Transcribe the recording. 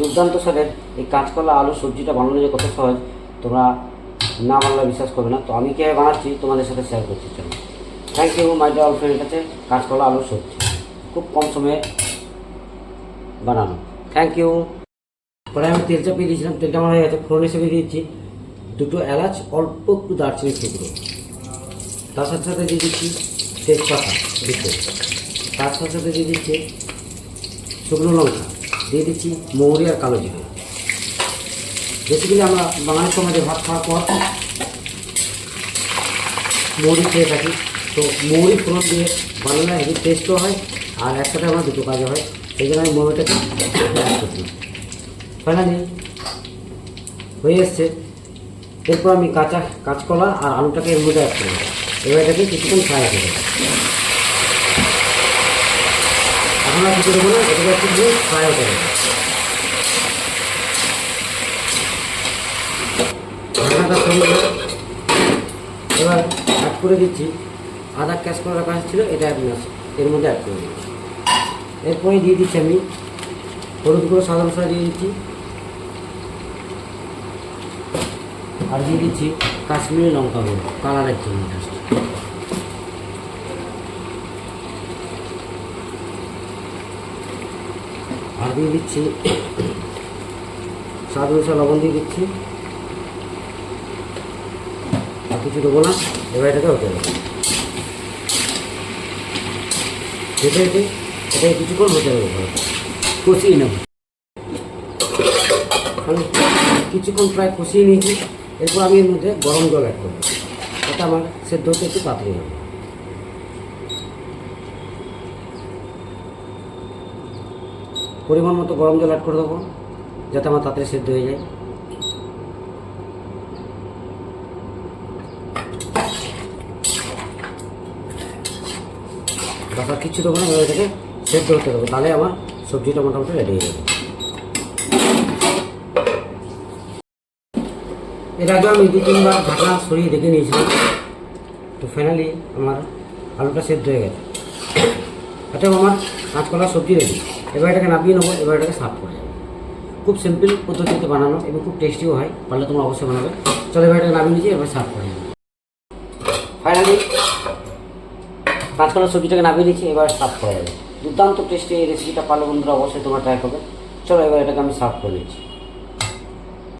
দুর্দান্ত স্বাদের এই কাঁচকলা আলু সবজিটা বানানো যে কত সহজ তোমরা না বানালে বিশ্বাস করবে না। তো আমি কীভাবে বানাচ্ছি তোমাদের সাথে শেয়ার করছি। চলো, থ্যাংক ইউ মাই ডিয়ার ফ্রেন্ডের কাছে। কাঁচকলা আলু সবজি খুব কম সময়ে বানানো। Thank you. পরে আমি তেল চাপিয়ে দিয়েছিলাম, তেলটা আমার হয়ে গেছে। ফোড়ন হিসেবে দিয়েছি দুটো এলাচ, অল্প একটু দারচিনি টুকরো, তার সাথে সাথে দিয়ে দিচ্ছি তেজপাতা দুটো, তার সাথে সাথে দিয়ে দিচ্ছি শুকনো লঙ্কা, দিয়ে দিচ্ছি মৌরি আর কালো জিরে। বেসিক্যালি আমরা বাঙালির সমাজে ভাত খাওয়ার পর মৌরি খেয়ে থাকি। তো মৌরি ফোড়ন দিয়ে বানালে হেভি টেস্টও হয় আর একসাথে আমার দুটো কাজও হয়, সেই জন্য আমি মৌরিটাকে অ্যাড করছি। ফাইনালি হয়ে এসছে। এরপর আমি কাঁচকলা আর আলুটাকে এর মধ্যে অ্যাড করবো। এবার এটাকে কিছুক্ষণ ফ্রাই করে দেবো। এখন আর কিছু দেবো না, এটাকে একটু দিয়ে ফ্রাই হতে দেবো। ঢাকনাটা সরিয়ে এবার অ্যাড করে দিচ্ছি আদা ক্যাশ করে রাখা ছিল, এটা এর মধ্যে অ্যাড করে দিচ্ছি। এরপরে দিয়ে দিচ্ছি আমি হলুদ গুঁড়ো স্বাদ অনুসারে দিয়ে দিচ্ছি, আর দিয়ে দিচ্ছি কাশ্মীরি লঙ্কা গুঁড়ো কালারের জন্য জাস্ট। আর দিয়ে দিচ্ছি স্বাদ অনুসারে লবণ দিয়ে দিচ্ছি, আর কিছু দেবো না। এবার এটাকে হতে দেবো, হেঁটে হেঁটে এটাকে কিছুক্ষণ হতে দেবো, কষিয়ে নেব। কিছুক্ষণ প্রায় কষিয়ে নিয়েছি। এরপর আমি এর মধ্যে গরম জল অ্যাড করবো, এটা আমার সেদ্ধ হতে একটু তাড়াতাড়ি হবে। পরিমাণ মতো গরম জল অ্যাড করে দেবো যাতে আমার তাড়াতাড়ি সেদ্ধ হয়ে যায়। বাসার কিছু দেবো না, এবার এটাকে সেদ্ধ হতে দেবো, তাহলে আমার সবজিটা মোটামুটি রেডি হয়ে যাবে। এর আগে আমি 2-3 বার ঢাকনা সরিয়ে দেখে নিয়েছিলাম। তো ফাইনালি আমার আলুটা সেদ্ধ হয়ে গেছে। আচ্ছা, আমার কাঁচকলা সবজি রেডি। এবার এটাকে নামিয়ে নেবো, এবার এটাকে সার্ভ করে যাবো। খুব সিম্পল পদ্ধতিতে বানানো এবং খুব টেস্টিও হয়, পারলে তোমরা অবশ্যই বানাবে। চলো, এবার এটাকে নামিয়ে নিয়েছি, এবার সার্ভ করে যাবো। ফাইনালি কাঁচকলা সবজিটাকে নামিয়ে নিয়েছি, এবার সার্ভ করা যাবে। দুর্দান্ত টেস্টি এই রেসিপিটা পারলে বন্ধুরা অবশ্যই তোমরা ট্রাই করবে। চলো, এবার এটাকে আমি সার্ভ করে নিচ্ছি।